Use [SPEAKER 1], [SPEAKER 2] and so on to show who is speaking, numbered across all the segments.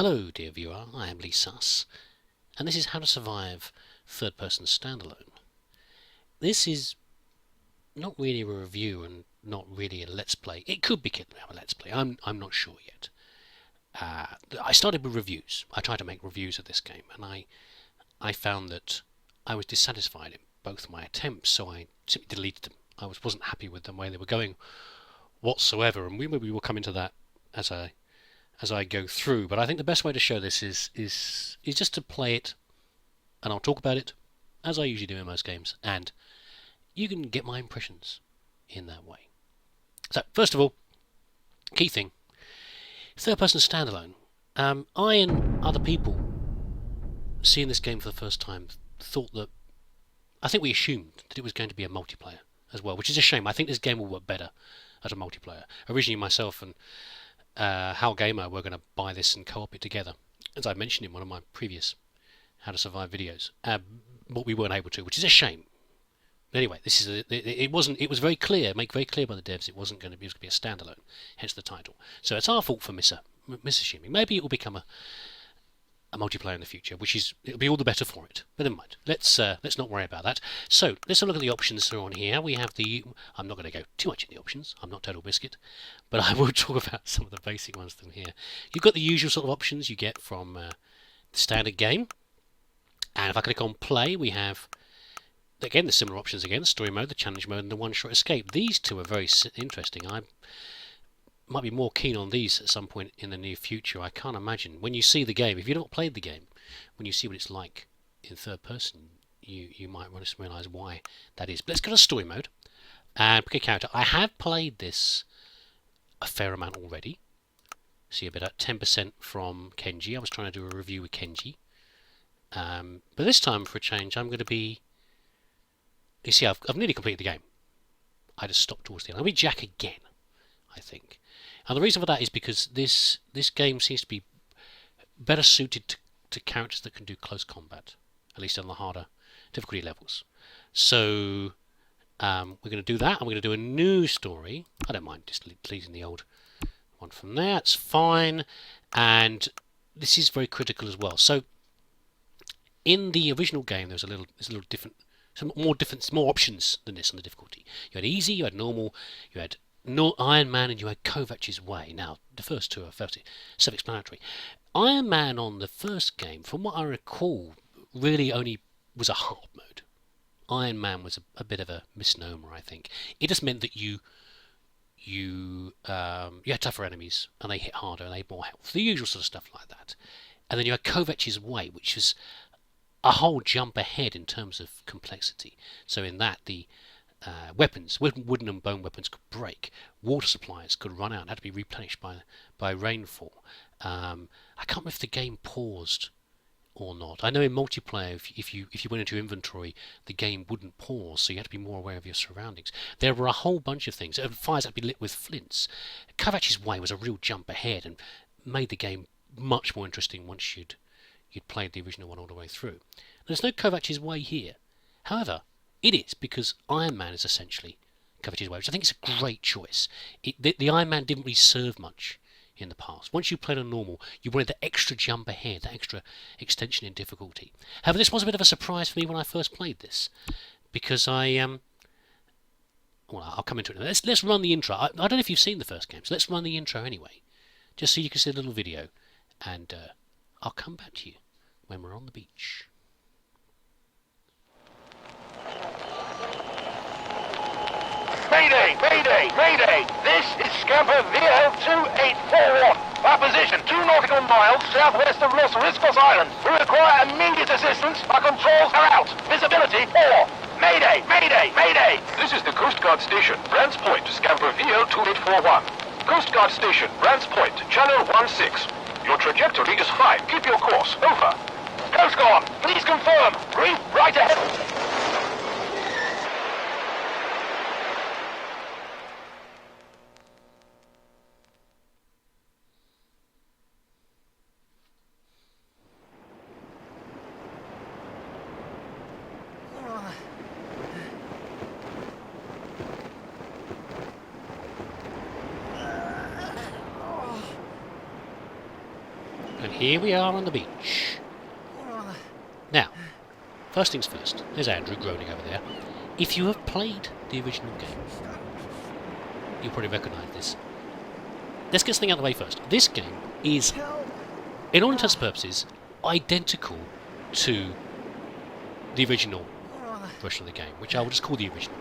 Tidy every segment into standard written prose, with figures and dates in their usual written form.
[SPEAKER 1] Hello, dear viewer, I am leesusss, and this is How to Survive Third Person Standalone. This is not really a review and not really a Let's Play. It could be a Let's Play, I'm not sure yet. I started with reviews. I tried to make reviews of this game, and I found that I was dissatisfied in both my attempts, so I simply deleted them. I wasn't happy with the way they were going whatsoever, and we will come into that as I go through. But I think the best way to show this is just to play it, and I'll talk about it as I usually do in most games, and you can get my impressions in that way. So first of all, key thing: third person standalone. I and other people seeing this game for the first time thought that, I think we assumed that it was going to be a multiplayer as well, which is a shame. I think this game will work better as a multiplayer. Originally myself and Hal Gamer were going to buy this and co-op it together, as I mentioned in one of my previous How to Survive videos, but we weren't able to, which is a shame. But anyway, this is it was very clear, made very clear by the devs, it was going to be a standalone, hence the title. So it's our fault for misassuming. Maybe it will become a multiplayer in the future, it'll be all the better for it. But never mind. Let's not worry about that. So let's have a look at the options that are on here. We have I'm not going to go too much in the options. I'm not Total Biscuit, but I will talk about some of the basic ones from here. You've got the usual sort of options you get from the standard game, and if I click on play, we have again the similar options again: the story mode, the challenge mode, and the one-shot escape. These two are very interesting. I might be more keen on these at some point in the near future. I can't imagine. When you see the game, if you've not played the game, when you see what it's like in third person, you might realise why that is. But let's go to story mode and pick a character. I have played this a fair amount already. See a bit at 10% from Kenji. I was trying to do a review with Kenji. But this time, for a change, I'm going to be... You see, I've nearly completed the game. I just stopped towards the end. I'll be Jack again, I think. And the reason for that is because this game seems to be better suited to characters that can do close combat, at least on the harder difficulty levels. So we're going to do that, and we're going to do a new story. I don't mind just deleting the old one from there. It's fine. And this is very critical as well. So in the original game, there's a little different, more options than this on the difficulty. You had easy, you had normal, you had Ironman, and you had Kovac's Way. Now, the first two are fairly self-explanatory. Ironman on the first game, from what I recall, really only was a hard mode. Ironman was a bit of a misnomer, I think. It just meant that you had tougher enemies, and they hit harder, and they had more health. The usual sort of stuff like that. And then you had Kovac's Way, which was a whole jump ahead in terms of complexity. So in that, the weapons, wooden and bone weapons, could break. Water supplies could run out and had to be replenished by rainfall. I can't remember if the game paused or not. I know in multiplayer, if you went into inventory, the game wouldn't pause, so you had to be more aware of your surroundings. There were a whole bunch of things. Fires had to be lit with flints. Kovac's Way was a real jump ahead and made the game much more interesting once you'd played the original one all the way through. There's no Kovac's Way here. However, it is, because Ironman is essentially Kovac's Way, which I think is a great choice. The Ironman didn't really serve much in the past. Once you played on normal, you wanted the extra jump ahead, that extra extension in difficulty. However, this was a bit of a surprise for me when I first played this, because well, I'll come into it. Let's run the intro. I don't know if you've seen the first game, so let's run the intro anyway, just so you can see a little video, and I'll come back to you when we're on the beach.
[SPEAKER 2] Mayday! Mayday! Mayday! This is Scamper VL2841. Our position, 2 nautical miles southwest of Los Riscos Island. We require immediate assistance. Our controls are out. Visibility poor. Mayday! Mayday! Mayday!
[SPEAKER 3] This is the Coast Guard Station, Brands Point, Scamper VL2841. Coast Guard Station, Brands Point, Channel 16. Your trajectory is fine. Keep your course. Over.
[SPEAKER 2] Coast Guard, please confirm. Reef right ahead.
[SPEAKER 1] And here we are on the beach. Now, first things first, there's Andrew groaning over there. If you have played the original game, you'll probably recognise this. Let's get something out of the way first. This game is, in all intents and purposes, identical to the original version of the game, which I will just call the original.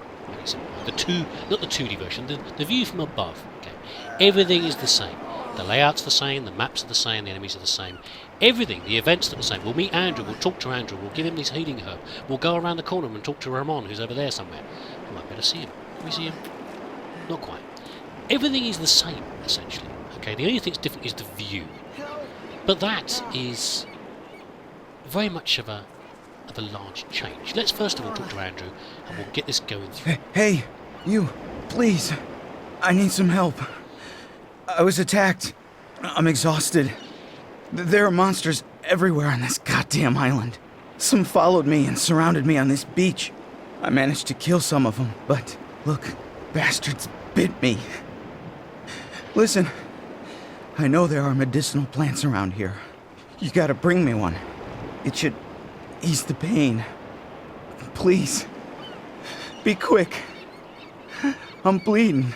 [SPEAKER 1] The two, not the 2D version, the view from above game. Everything is the same. The layout's the same, the maps are the same, the enemies are the same. Everything, the events are the same. We'll meet Andrew, we'll talk to Andrew, we'll give him this healing herb. We'll go around the corner and talk to Ramon, who's over there somewhere. I might better see him. Can we see him? Not quite. Everything is the same, essentially. Okay, the only thing that's different is the view. But that is very much of a large change. Let's first of all talk to Andrew, and we'll get this going through.
[SPEAKER 4] Hey, you, please. I need some help. I was attacked. I'm exhausted. There are monsters everywhere on this goddamn island. Some followed me and surrounded me on this beach. I managed to kill some of them, but look, bastards bit me. Listen, I know there are medicinal plants around here. You gotta bring me one. It should ease the pain. Please. Be quick. I'm bleeding.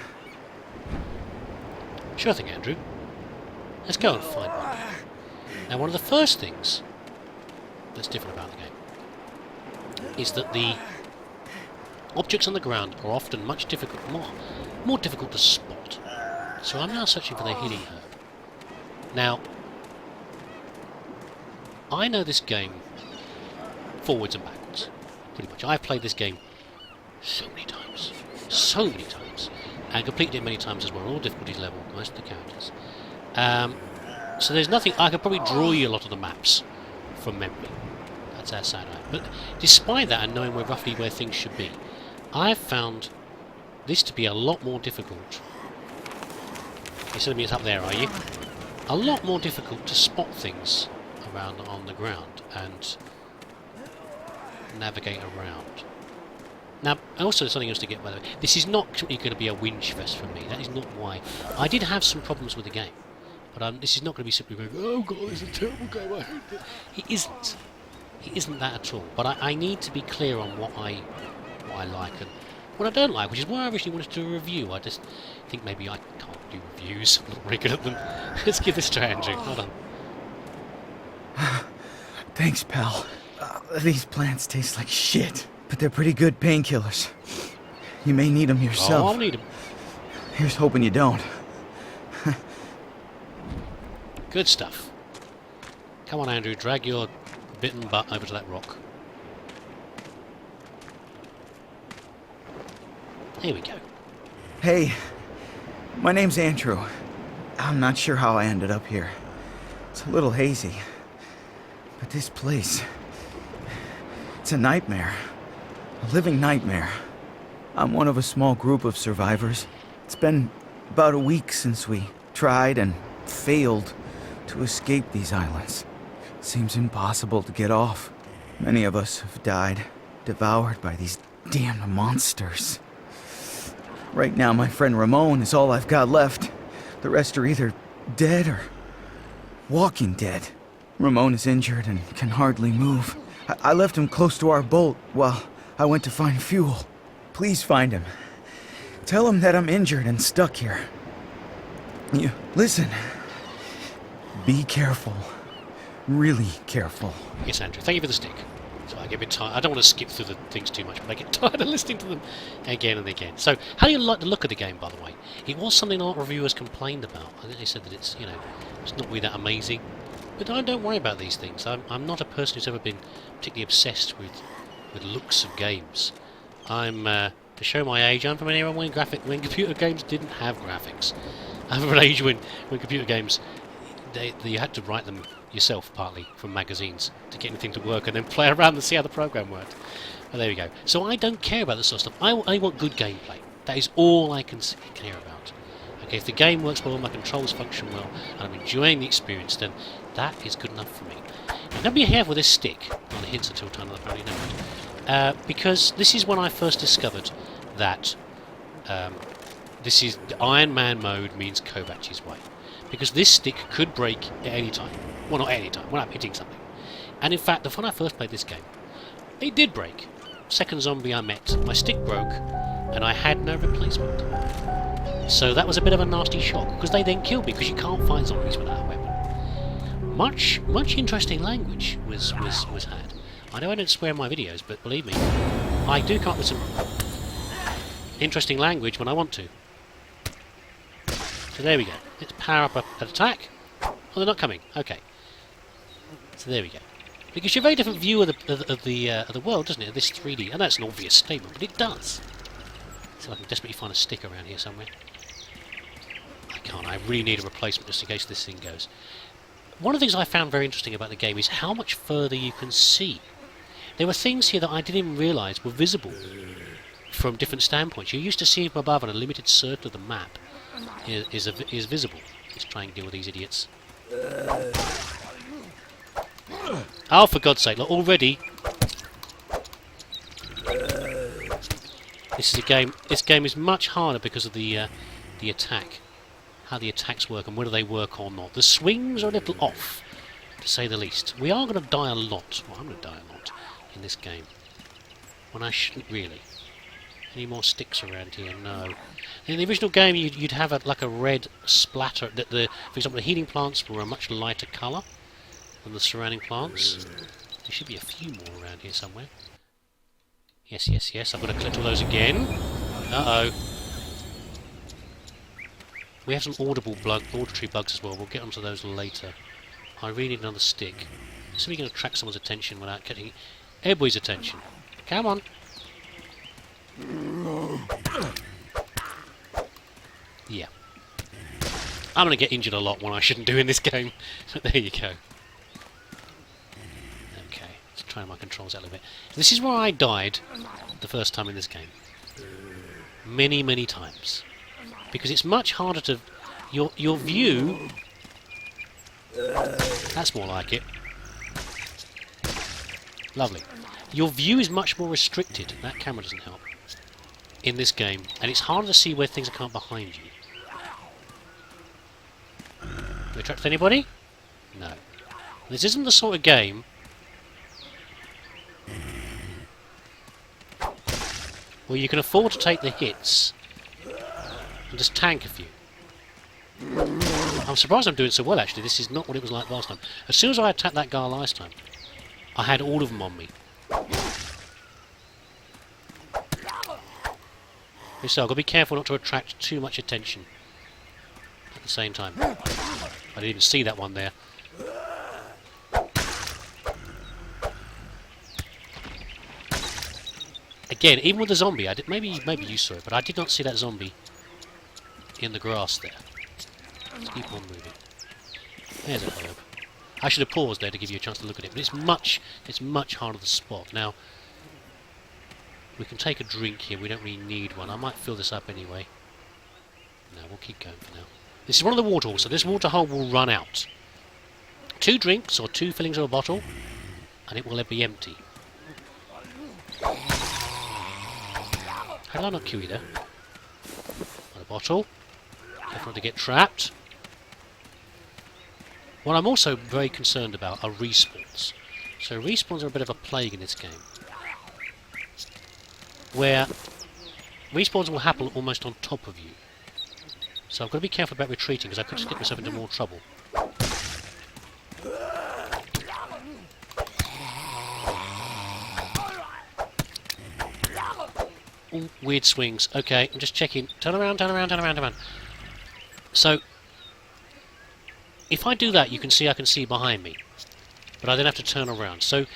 [SPEAKER 1] Sure thing, Andrew. Let's go and find one. Now, one of the first things that's different about the game is that the objects on the ground are often much more difficult to spot. So I'm now searching for the healing herb. Now, I know this game forwards and backwards, pretty much. I've played this game so many times, and completed it many times as well, all difficulties level, most of the characters. So there's nothing, I could probably draw you a lot of the maps from memory. That's how sad I am. But despite that, and knowing roughly where things should be, I've found this to be a lot more difficult. You're telling me it's up there, are you? A lot more difficult to spot things around on the ground and navigate around. Now, also something else to get by the way. This is not simply going to be a whinge fest for me. That is not why. I did have some problems with the game, but this is not going to be simply going, oh god, it's a terrible game, I hate it. It isn't. It isn't that at all. But I need to be clear on what I like and what I don't like, which is why I originally wanted to do a review. I just think maybe I can't do reviews. I'm not very good at them. Let's give this to Andrew. Hold on.
[SPEAKER 4] Thanks, pal. These plants taste like shit, but they're pretty good painkillers. You may need them yourself.
[SPEAKER 1] Oh, I'll need them.
[SPEAKER 4] Here's hoping you don't.
[SPEAKER 1] Good stuff. Come on, Andrew, drag your bitten butt over to that rock. Here we go.
[SPEAKER 4] Hey, my name's Andrew. I'm not sure how I ended up here. It's a little hazy. But this place, it's a nightmare. A living nightmare. I'm one of a small group of survivors. It's been about a week since we tried and failed to escape these islands. Seems impossible to get off. Many of us have died, devoured by these damned monsters. Right now, my friend Ramon is all I've got left. The rest are either dead or walking dead. Ramon is injured and can hardly move. I left him close to our boat while I went to find fuel. Please find him. Tell him that I'm injured and stuck here. You listen. Be careful. Really careful.
[SPEAKER 1] Yes, Andrew. Thank you for the stick. So I get a bit tired. I don't want to skip through the things too much, but I get tired of listening to them again and again. So, how do you like the look of the game, by the way? It was something a lot of reviewers complained about. I think they said that it's, it's not really that amazing. But I don't worry about these things. I'm not a person who's ever been particularly obsessed with looks of games. To show my age, I'm from an era when computer games didn't have graphics. I'm from an age when computer games, you had to write them yourself, partly, from magazines, to get anything to work, and then play around and see how the program worked. Well, there we go. So I don't care about this sort of stuff. I want good gameplay. That is all I can care about. Okay, if the game works well, my controls function well, and I'm enjoying the experience, then that is good enough for me. Now be careful with this stick. On the hints until time I've already known. Because this is when I first discovered that this is the Ironman mode means Kovac's way. Because this stick could break at any time. Well, not any time, when I'm hitting something. And in fact, when I first played this game, it did break. Second zombie I met, my stick broke, and I had no replacement. So that was a bit of a nasty shock, because they then killed me, because you can't fight zombies without a weapon. Much interesting language was had. I know I don't swear in my videos, but believe me, I do come up with some interesting language when I want to. So there we go. Let's power up an attack. Oh, they're not coming. Okay. So there we go. It gives you a very different view of the world, doesn't it? Of this 3D. And that's an obvious statement, but it does. So I can desperately find a stick around here somewhere. I can't. I really need a replacement just in case this thing goes. One of the things I found very interesting about the game is how much further you can see. There were things here that I didn't even realise were visible from different standpoints. You're used to seeing from above, and a limited circle of the map is visible. Let's try and deal with these idiots. Oh, for God's sake! Look, already. This is a game. This game is much harder because of the attack, how the attacks work, and whether they work or not. The swings are a little off, to say the least. We are going to die a lot. Well, I'm going to die a lot in this game, when I shouldn't really. Any more sticks around here? No. In the original game, you'd have like a red splatter. For example, the healing plants were a much lighter colour than the surrounding plants. There should be a few more around here somewhere. Yes, yes, yes. I've got to collect all those again. Uh-oh. We have some auditory bugs as well. We'll get onto those later. I really need another stick. So we're going to attract someone's attention without getting everybody's attention. Come on. Yeah. I'm going to get injured a lot when I shouldn't do in this game. But there you go. Okay, let's try my controls out a little bit. This is where I died the first time in this game. Many, many times. Because it's much harder to... Your view... That's more like it. Lovely. Your view is much more restricted. That camera doesn't help. In this game. And it's harder to see where things are coming behind you. Have we attracted anybody? No. This isn't the sort of game where you can afford to take the hits and just tank a few. I'm surprised I'm doing so well, actually. This is not what it was like last time. As soon as I attacked that guy last time, I had all of them on me. So I've got to be careful not to attract too much attention at the same time. I didn't even see that one there. Again, even with the zombie, maybe you saw it, but I did not see that zombie in the grass there. Let's keep on moving. There's a herb. I should have paused there to give you a chance to look at it, but it's much harder to spot. Now, we can take a drink here. We don't really need one. I might fill this up anyway. No, we'll keep going for now. This is one of the water holes, so this water hole will run out. 2 drinks or 2 fillings of a bottle, and it will be empty. How did I not kill you there? Not a bottle. Definitely get trapped. What I'm also very concerned about are respawns. So respawns are a bit of a plague in this game, where respawns will happen almost on top of you. So I've got to be careful about retreating, because I could just get myself into more trouble. Ooh, weird swings. Okay, I'm just checking. Turn around, turn around, turn around, turn around. So, if I do that, I can see behind me. But I then have to turn around. So,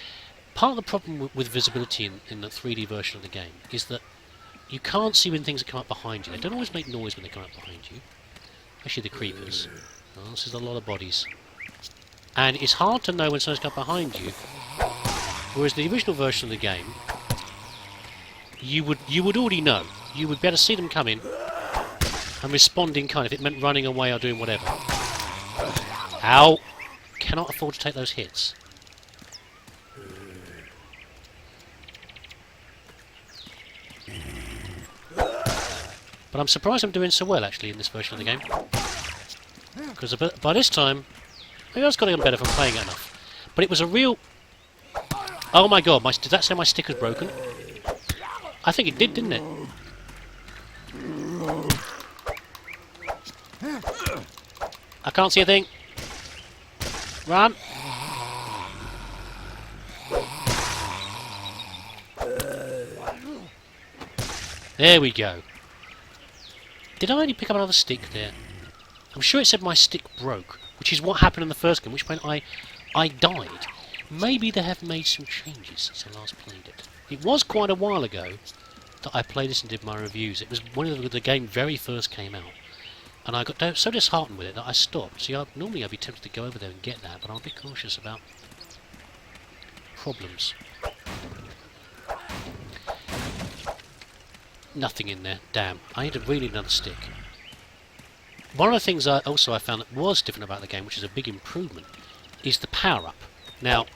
[SPEAKER 1] part of the problem with visibility in the 3D version of the game is that you can't see when things come up behind you. They don't always make noise when they come up behind you. Especially the creepers. Oh, this is a lot of bodies. And it's hard to know when someone's come up behind you. Whereas the original version of the game, you would already know. You would be able to see them coming and respond in kind, if it meant running away or doing whatever. Ow! Cannot afford to take those hits. But I'm surprised I'm doing so well, actually, in this version of the game. Because by this time, Maybe I just got to get better from playing it enough. But it was a real... Oh my god, did that say my stick was broken? I think it did, didn't it? I can't see a thing. Run! There we go. Did I only pick up another stick there? I'm sure it said my stick broke, which is what happened in the first game, which point I died. Maybe they have made some changes since I last played it. It was quite a while ago that I played this and did my reviews. It was when the game very first came out. And I got so disheartened with it that I stopped. See, normally I'd be tempted to go over there and get that, but I'll be cautious about problems. Nothing in there. Damn. I need to really need another stick. One of the things I found that was different about the game, which is a big improvement, is the power-up. Now,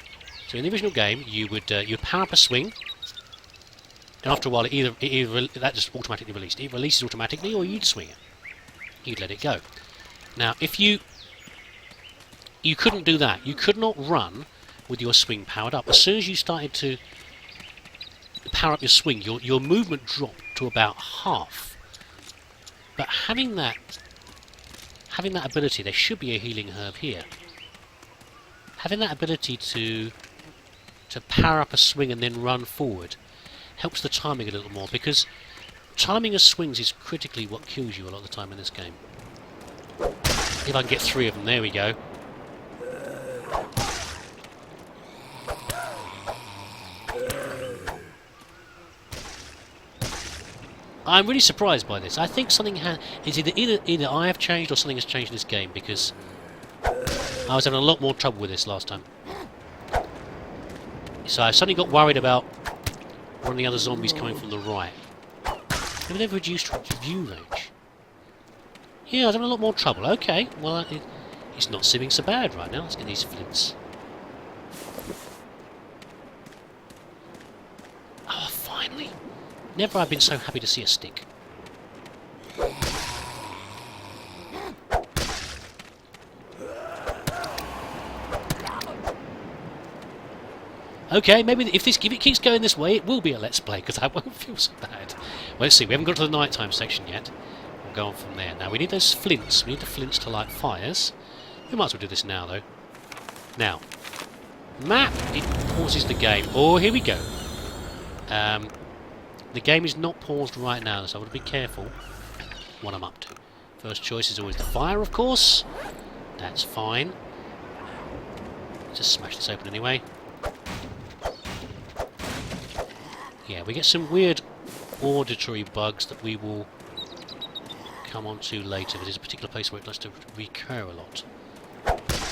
[SPEAKER 1] so in the original game, you'd power up a swing, and after a while, that just automatically released. It releases automatically, or you'd swing it. You'd let it go. Now, if you couldn't do that. You could not run with your swing powered up. As soon as you started to power up your swing, your movement dropped to about half. But having that ability, there should be a healing herb here. Having that ability to power up a swing and then run forward helps the timing a little more, because timing of swings is critically what kills you a lot of the time in this game. If I can get 3 of them, there we go. I'm really surprised by this. I think something is either I have changed or something has changed in this game, because I was having a lot more trouble with this last time. So I suddenly got worried about one of the other zombies coming from the right. Maybe they've reduced view range. Yeah, I was having a lot more trouble. Okay, well, it's not seeming so bad right now. Let's get these flints. Oh, finally. Never have I been so happy to see a stick. Okay, maybe if it keeps going this way, it will be a Let's Play, because I won't feel so bad. Well, let's see, we haven't got to the nighttime section yet. We'll go on from there. Now, we need those flints. We need the flints to light fires. We might as well do this now, though. Now, map, it pauses the game. Oh, here we go. The game is not paused right now, so I would be careful what I'm up to. First choice is always the fire, of course. That's fine. Just smash this open anyway. Yeah, we get some weird auditory bugs that we will come on to later. There's a particular place where it likes to recur a lot.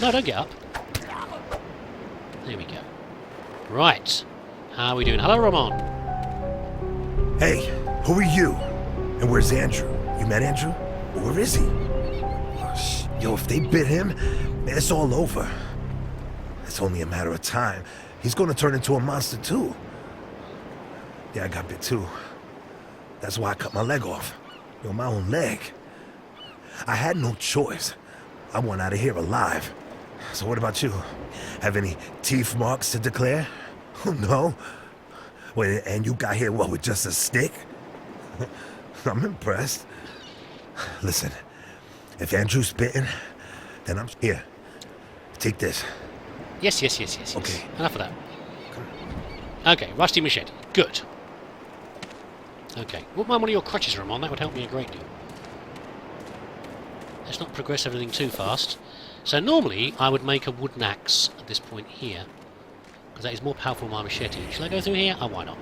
[SPEAKER 1] No, don't get up. There we go. Right. How are we doing? Hello, Ramon.
[SPEAKER 5] Hey, who are you? And where's Andrew? You met Andrew? Where is he? Yo, if they bit him, it's all over. It's only a matter of time. He's gonna turn into a monster too. Yeah, I got bit too. That's why I cut my leg off. Yo, my own leg. I had no choice. I want out of here alive. So what about you? Have any teeth marks to declare? No? Wait, and you got here, what, with just a stick? I'm impressed. Listen, if Andrew's bitten, then I'm here. Take this.
[SPEAKER 1] Yes.
[SPEAKER 5] Okay.
[SPEAKER 1] Enough of that. Okay, rusty machete. Good. Okay. Wouldn't mind one of your crutches, Ramon. That would help me a great deal. Let's not progress everything too fast. So normally, I would make a wooden axe at this point here, because that is more powerful than my machete. Shall I go through here? Oh, why not?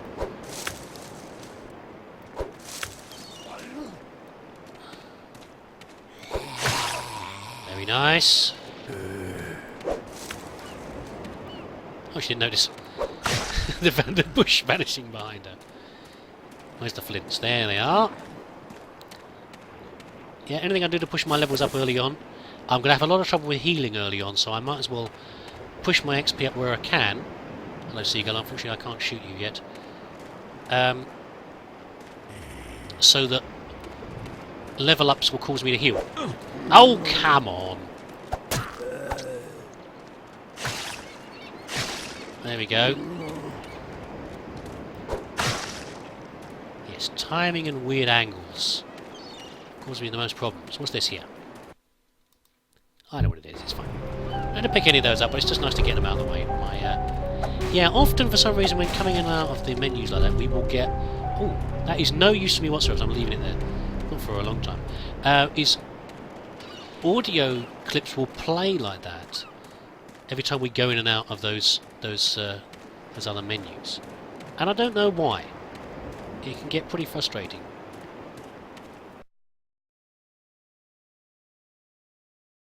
[SPEAKER 1] Very nice. Oh, she didn't notice the bush vanishing behind her. Where's the flints? There they are. Yeah, anything I do to push my levels up early on. I'm going to have a lot of trouble with healing early on, so I might as well push my XP up where I can. Hello, Seagull. Unfortunately, I can't shoot you yet. So that level ups will cause me to heal. Oh, come on. There we go. Yes, timing and weird angles cause me the most problems. What's this here? I know what it is, it's fine. I don't pick any of those up, but it's just nice to get them out of the way. Yeah, often for some reason when coming in and out of the menus like that, we will get... Oh, that is no use to me whatsoever, so I'm leaving it there. Not for a long time. Is audio clips will play like that every time we go in and out of those other menus. And I don't know why. It can get pretty frustrating.